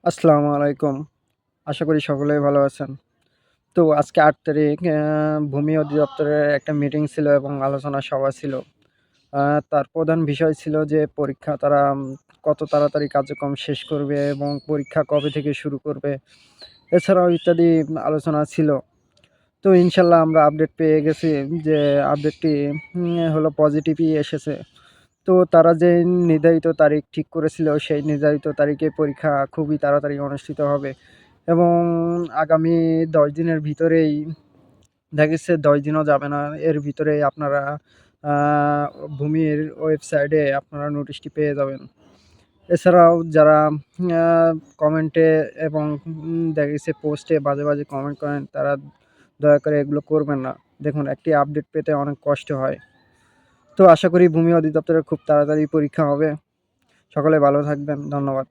আসসালামু আলাইকুম। আশা করি সকলেই ভালো আছেন। তো আজকে ৮ তারিখ ভূমি অধিদপ্তরের একটা মিটিং ছিল এবং আলোচনা সভা ছিল। আ তার প্রধান বিষয় ছিল যে পরীক্ষা তারা কত তাড়াতাড়ি কার্যক্রম শেষ করবে এবং পরীক্ষা কবে থেকে শুরু করবে। এছাড়াও ইত্যাদি আলোচনা ছিল। তো ইনশাআল্লাহ আমরা আপডেট পেয়ে গেছি যে আপডেটটি হলো পজিটিভই এসেছে। তো তারা যে নির্ধারিত তারিখ ঠিক করেছিল সেই নির্ধারিত তারিখে পরীক্ষা খুবই তাড়াতাড়ি অনুষ্ঠিত হবে এবং আগামী ১০ দিনের ভিতরেই দেখা গেছে ১০ দিনও যাবে না। এর ভিতরেই আপনারা আ ভূমির ওয়েবসাইটে আপনারা নোটিশটি পেয়ে যাবেন। এছাড়াও যারা আ কমেন্টে এবং দেখা গেছে পোস্টে বাজে কমেন্ট করেন তারা দয়া করে এগুলো করবেন না। দেখুন একটি আপডেট পেতে অনেক কষ্ট হয়। তো আশা করি ভূমি অধিদপ্তরের খুব তাড়াতাড়ি পরীক্ষা হবে। সকলে ভালো থাকবেন। ধন্যবাদ।